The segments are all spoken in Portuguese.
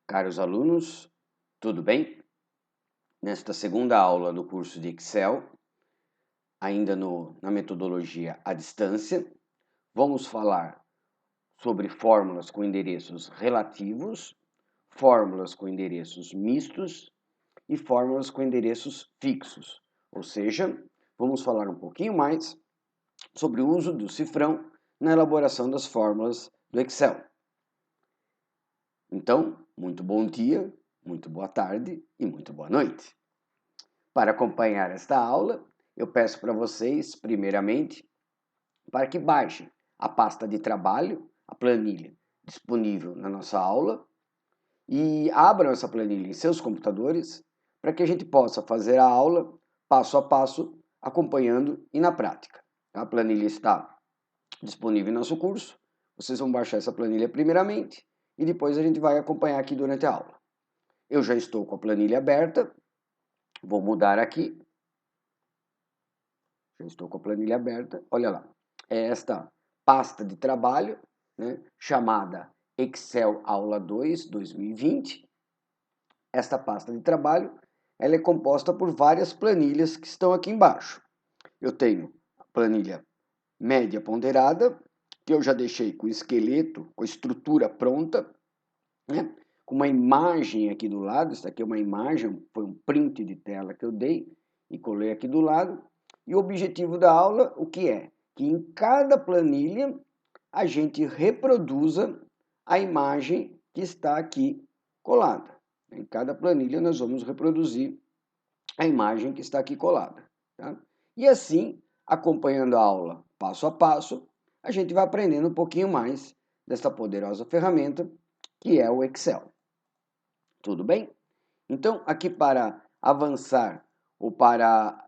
Caros alunos, tudo bem? Nesta segunda aula do curso de Excel, ainda na metodologia à distância, vamos falar sobre fórmulas com endereços relativos, fórmulas com endereços mistos e fórmulas com endereços fixos. Ou seja, vamos falar um pouquinho mais sobre o uso do cifrão na elaboração das fórmulas do Excel. Então, muito bom dia, muito boa tarde e muito boa noite. Para acompanhar esta aula, eu peço para vocês, primeiramente, para que baixem a pasta de trabalho, a planilha disponível na nossa aula, e abram essa planilha em seus computadores, para que a gente possa fazer a aula passo a passo, acompanhando e na prática. A planilha está disponível em nosso curso, vocês vão baixar essa planilha primeiramente, e depois a gente vai acompanhar aqui durante a aula. Eu já estou com a planilha aberta, vou mudar aqui. Já estou com a planilha aberta. Olha lá, é esta pasta de trabalho, né, chamada Excel Aula 2 2020. Esta pasta de trabalho ela é composta por várias planilhas que estão aqui embaixo. Eu tenho a planilha média ponderada, que eu já deixei com o esqueleto, com a estrutura pronta, né, com uma imagem aqui do lado. Isso aqui é uma imagem, foi um print de tela que eu dei e colei aqui do lado. E o objetivo da aula, o que é? Que em cada planilha a gente reproduza a imagem que está aqui colada. Em cada planilha nós vamos reproduzir a imagem que está aqui colada. Tá? E assim, acompanhando a aula passo a passo, a gente vai aprendendo um pouquinho mais dessa poderosa ferramenta que é o Excel. Tudo bem? Então, aqui para avançar ou para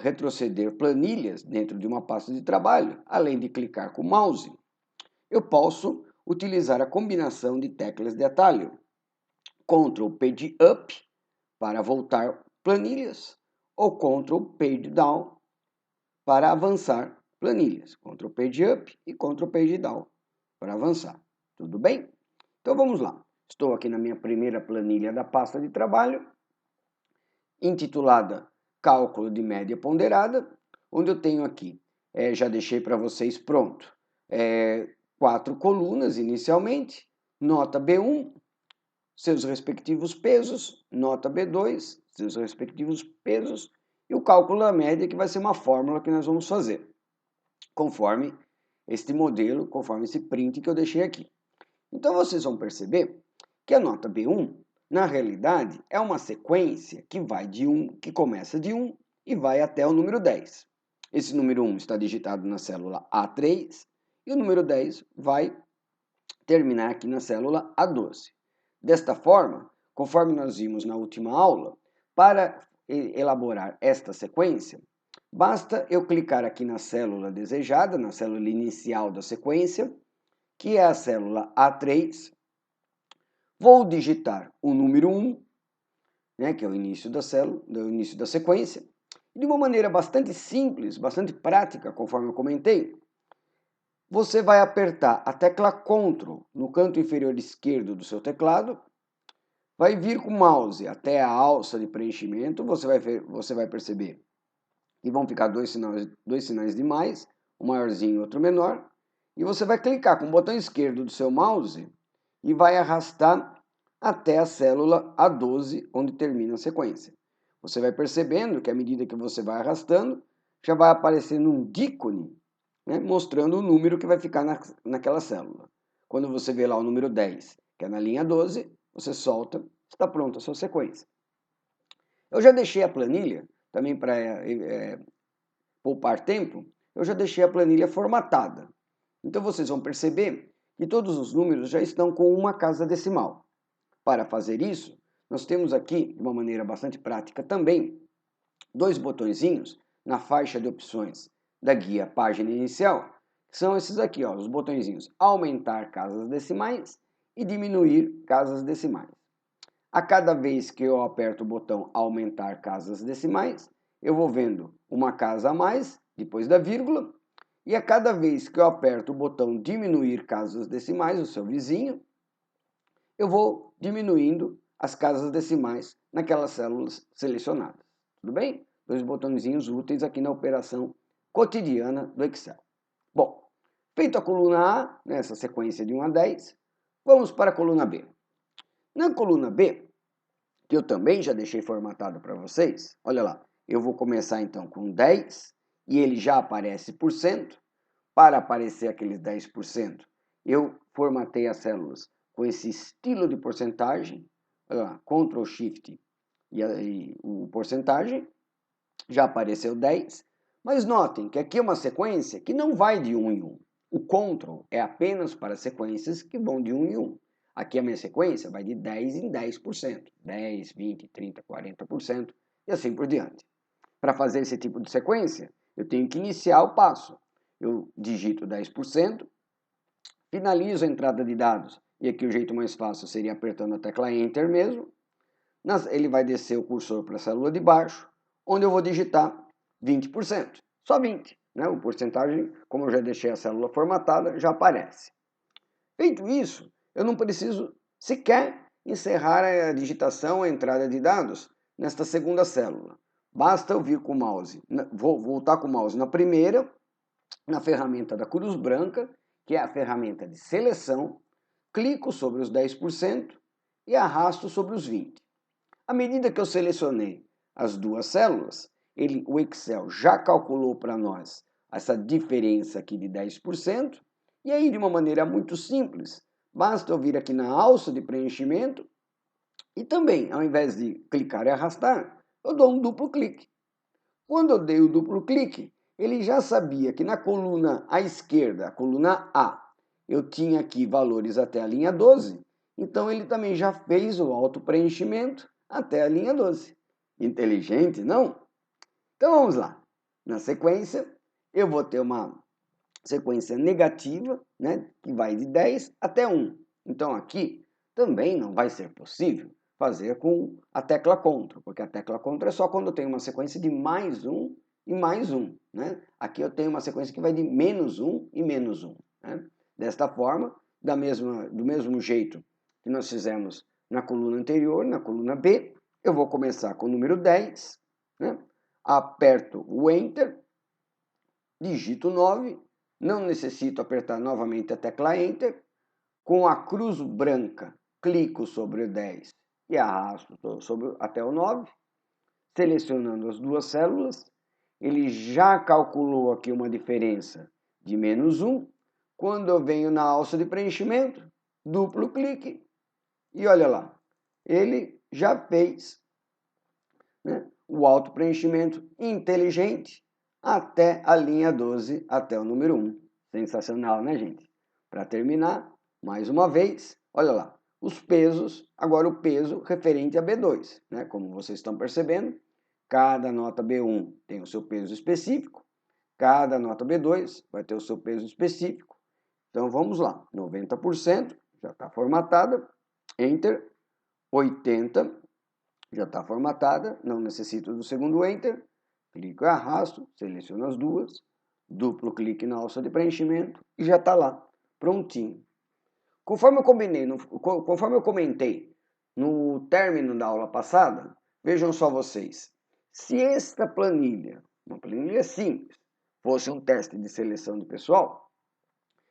retroceder planilhas dentro de uma pasta de trabalho, além de clicar com o mouse, eu posso utilizar a combinação de teclas de atalho. Ctrl Page Up para voltar planilhas ou Ctrl Page Down para avançar planilhas. Ctrl Page Up e Ctrl Page Down para avançar. Tudo bem? Então vamos lá. Estou aqui na minha primeira planilha da pasta de trabalho, intitulada Cálculo de Média Ponderada, onde eu tenho aqui, já deixei para vocês pronto, 4 colunas inicialmente, nota B1, seus respectivos pesos, nota B2, seus respectivos pesos, e o cálculo da média, que vai ser uma fórmula que nós vamos fazer, conforme este modelo, conforme esse print que eu deixei aqui. Então vocês vão perceber que a nota B1, na realidade, é uma sequência que vai que começa de 1 e vai até o número 10. Esse número 1 está digitado na célula A3 e o número 10 vai terminar aqui na célula A12. Desta forma, conforme nós vimos na última aula, para elaborar esta sequência, basta eu clicar aqui na célula desejada, na célula inicial da sequência, que é a célula A3, vou digitar o número 1, né, que é o início da célula, o início da sequência, e de uma maneira bastante simples, bastante prática, conforme eu comentei, você vai apertar a tecla Ctrl no canto inferior esquerdo do seu teclado, vai vir com o mouse até a alça de preenchimento, você vai perceber que vão ficar dois sinais de mais, um maiorzinho e outro menor, e você vai clicar com o botão esquerdo do seu mouse e vai arrastar até a célula A12, onde termina a sequência. Você vai percebendo que à medida que você vai arrastando, já vai aparecendo um ícone, né, mostrando o número que vai ficar naquela célula. Quando você vê lá o número 10, que é na linha 12, você solta, está pronta a sua sequência. Eu já deixei a planilha, também para poupar tempo, eu já deixei a planilha formatada. Então vocês vão perceber que todos os números já estão com uma casa decimal. Para fazer isso, nós temos aqui, de uma maneira bastante prática também, dois botõezinhos na faixa de opções da guia Página Inicial, que são esses aqui, ó, os botõezinhos Aumentar casas decimais e Diminuir casas decimais. A cada vez que eu aperto o botão Aumentar casas decimais, eu vou vendo uma casa a mais, depois da vírgula, e a cada vez que eu aperto o botão Diminuir casas decimais, o seu vizinho, eu vou diminuindo as casas decimais naquelas células selecionadas. Tudo bem? 2 botõezinhos úteis aqui na operação cotidiana do Excel. Bom, feito a coluna A, nessa sequência de 1 a 10, vamos para a coluna B. Na coluna B, que eu também já deixei formatado para vocês, olha lá, eu vou começar então com 10 e ele já aparece por cento. Para aparecer aqueles 10%, eu formatei as células com esse estilo de porcentagem, olha lá, Ctrl Shift e o porcentagem, já apareceu 10, mas notem que aqui é uma sequência que não vai de 1 em 1. O Ctrl é apenas para sequências que vão de 1 em 1. Aqui a minha sequência vai de 10 em 10%, 10, 20, 30, 40% e assim por diante. Para fazer esse tipo de sequência, eu tenho que iniciar o passo. Eu digito 10%, finalizo a entrada de dados, e aqui o jeito mais fácil seria apertando a tecla Enter mesmo. Ele vai descer o cursor para a célula de baixo, onde eu vou digitar 20%, só 20%. Né? O porcentagem, como eu já deixei a célula formatada, já aparece. Feito isso, eu não preciso sequer encerrar a digitação, a entrada de dados, nesta segunda célula. Basta eu vir com o mouse, vou voltar com o mouse na primeira, na ferramenta da cruz branca, que é a ferramenta de seleção, clico sobre os 10% e arrasto sobre os 20%. À medida que eu selecionei as duas células, o Excel já calculou para nós essa diferença aqui de 10%, e aí de uma maneira muito simples, basta eu vir aqui na alça de preenchimento e também, ao invés de clicar e arrastar, eu dou um duplo clique. Quando eu dei o duplo clique, ele já sabia que na coluna à esquerda, a coluna A, eu tinha aqui valores até a linha 12, então ele também já fez o auto-preenchimento até a linha 12. Inteligente, não? Então vamos lá. Na sequência, eu vou ter uma sequência negativa, né, que vai de 10 até 1. Então aqui também não vai ser possível fazer com a tecla Ctrl, porque a tecla Ctrl é só quando eu tenho uma sequência de mais 1 e mais 1. Né? Aqui eu tenho uma sequência que vai de menos 1 e menos 1. Né? Desta forma, do mesmo jeito que nós fizemos na coluna anterior, na coluna B, eu vou começar com o número 10, né? Aperto o Enter, digito 9, não necessito apertar novamente a tecla Enter, com a cruz branca, clico sobre o 10 e arrasto até o 9, selecionando as duas células, ele já calculou aqui uma diferença de menos 1, quando eu venho na alça de preenchimento, duplo clique, e olha lá, ele já fez, né, o auto-preenchimento inteligente até a linha 12, até o número 1. Sensacional, né, gente? Para terminar, mais uma vez, olha lá, os pesos, agora o peso referente a B2. Né? Como vocês estão percebendo, cada nota B1 tem o seu peso específico, cada nota B2 vai ter o seu peso específico. Então vamos lá, 90% já está formatada, Enter, 80% já está formatada, não necessito do segundo Enter, clico e arrasto, seleciono as duas, duplo clique na alça de preenchimento e já está lá, prontinho. Conforme eu comentei no término da aula passada, vejam só vocês, se esta planilha, uma planilha simples, fosse um teste de seleção de pessoal,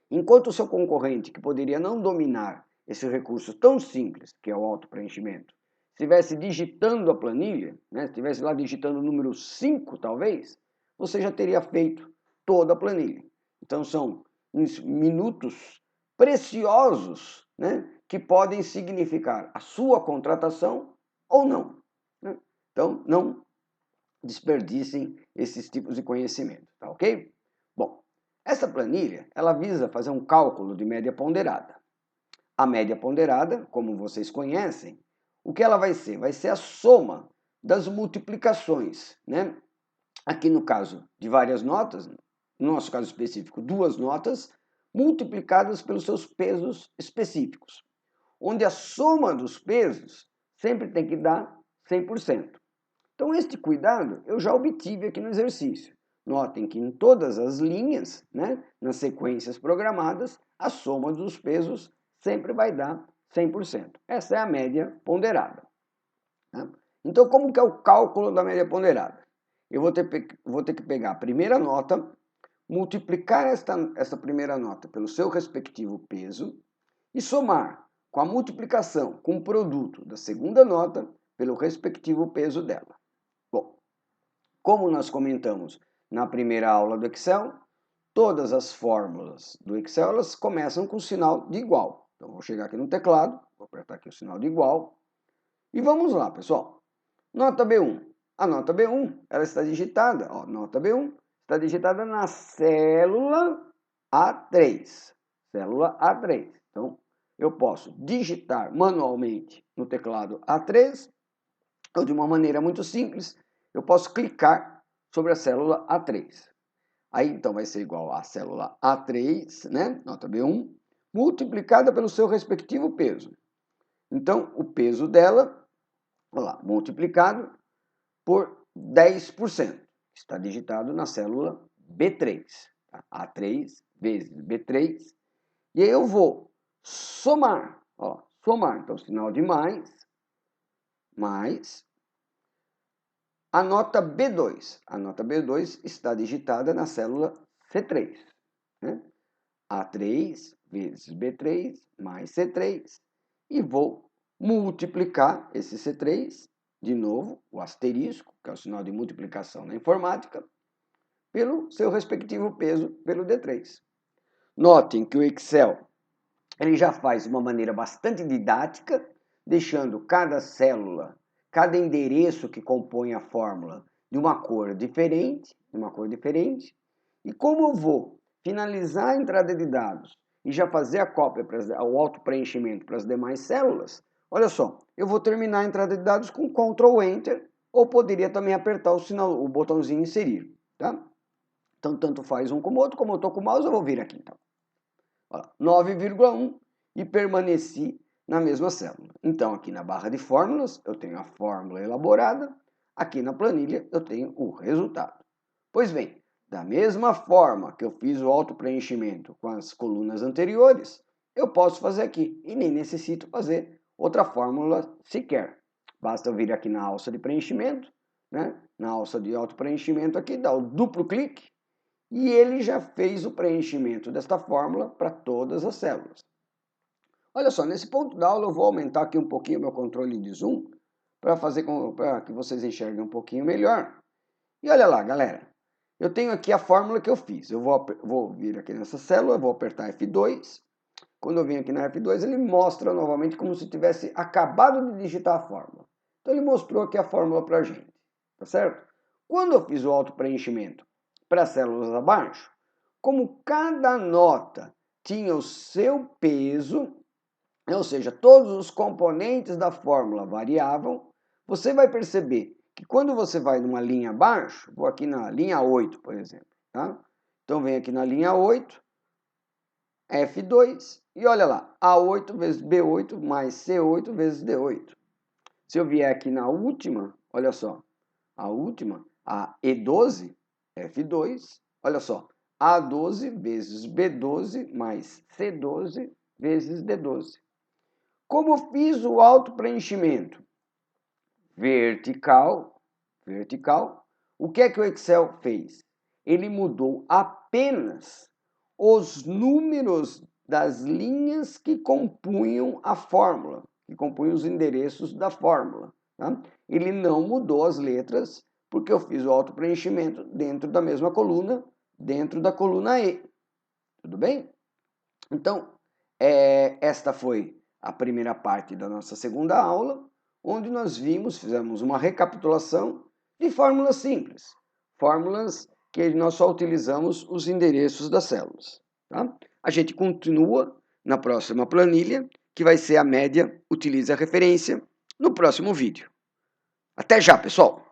enquanto o seu concorrente, que poderia não dominar esse recurso tão simples, que é o auto-preenchimento, estivesse digitando a planilha, né, estivesse lá digitando o número 5, talvez, você já teria feito toda a planilha. Então, são minutos preciosos, né, que podem significar a sua contratação ou não. Né? Então, não desperdicem esses tipos de conhecimento, tá ok? Bom, essa planilha, ela visa fazer um cálculo de média ponderada. A média ponderada, como vocês conhecem, o que ela vai ser? Vai ser a soma das multiplicações, né? Aqui no caso de várias notas, no nosso caso específico, 2 notas, multiplicadas pelos seus pesos específicos, onde a soma dos pesos sempre tem que dar 100%. Então, este cuidado eu já obtive aqui no exercício. Notem que em todas as linhas, né, nas sequências programadas, a soma dos pesos sempre vai dar 100%. Essa é a média ponderada. Tá? Então, como que é o cálculo da média ponderada? Eu vou ter que pegar a primeira nota, multiplicar esta primeira nota pelo seu respectivo peso e somar com a multiplicação com o produto da segunda nota pelo respectivo peso dela. Bom, como nós comentamos na primeira aula do Excel, todas as fórmulas do Excel elas começam com o sinal de igual. Então, vou chegar aqui no teclado, vou apertar aqui o sinal de igual e vamos lá, pessoal. Nota B1. A nota B1 ela está digitada, ó, nota B1 está digitada na célula A3. Célula A3. Então, eu posso digitar manualmente no teclado A3 ou de uma maneira muito simples, eu posso clicar sobre a célula A3. Aí, então, vai ser igual à célula A3, né? Nota B1, multiplicada pelo seu respectivo peso. Então, o peso dela, olha lá, multiplicado por 10%. Está digitado na célula B3. Tá? A3 vezes B3. E aí eu vou somar. Ó, somar. Então, sinal de mais a nota B2. A nota B2 está digitada na célula C3. Né? A3 vezes B3 mais C3. E vou multiplicar esse C3, de novo, o asterisco, que é o sinal de multiplicação na informática, pelo seu respectivo peso, pelo D3. Notem que o Excel ele já faz de uma maneira bastante didática, deixando cada célula, cada endereço que compõe a fórmula de uma cor diferente, E como eu vou finalizar a entrada de dados e já fazer a cópia, o auto-preenchimento para as demais células, olha só, eu vou terminar a entrada de dados com Ctrl Enter, ou poderia também apertar o botãozinho inserir, tá? Então, tanto faz um como o outro, como eu estou com o mouse, eu vou vir aqui, então. 9,1 e permaneci na mesma célula. Então, aqui na barra de fórmulas, eu tenho a fórmula elaborada, aqui na planilha eu tenho o resultado. Pois bem, da mesma forma que eu fiz o auto-preenchimento com as colunas anteriores, eu posso fazer aqui e nem necessito fazer outra fórmula sequer. Basta eu vir aqui na alça de preenchimento, né? Na alça de auto-preenchimento aqui, dar o duplo clique, e ele já fez o preenchimento desta fórmula para todas as células. Olha só, nesse ponto da aula eu vou aumentar aqui um pouquinho o meu controle de zoom para que vocês enxerguem um pouquinho melhor. E olha lá, galera, eu tenho aqui a fórmula que eu fiz. Eu vou vir aqui nessa célula, vou apertar F2. Quando eu venho aqui na F2, ele mostra novamente como se tivesse acabado de digitar a fórmula. Então ele mostrou aqui a fórmula para a gente, tá certo? Quando eu fiz o auto-preenchimento para as células abaixo, como cada nota tinha o seu peso, ou seja, todos os componentes da fórmula variavam, você vai perceber que quando você vai numa linha abaixo, vou aqui na linha 8, por exemplo, tá? Então vem aqui na linha 8, F2, e olha lá, A8 vezes B8 mais C8 vezes D8. Se eu vier aqui na última, olha só, a última, a E12, F2, olha só, A12 vezes B12 mais C12 vezes D12. Como eu fiz o auto-preenchimento vertical, o que é que o Excel fez? Ele mudou apenas os números das linhas que compunham a fórmula, que compunham os endereços da fórmula. Tá? Ele não mudou as letras, porque eu fiz o auto-preenchimento dentro da mesma coluna, dentro da coluna E. Tudo bem? Então, esta foi a primeira parte da nossa segunda aula, onde nós fizemos uma recapitulação de fórmulas simples, fórmulas que nós só utilizamos os endereços das células. Tá? A gente continua na próxima planilha, que vai ser a média, utilize a referência, no próximo vídeo. Até já, pessoal!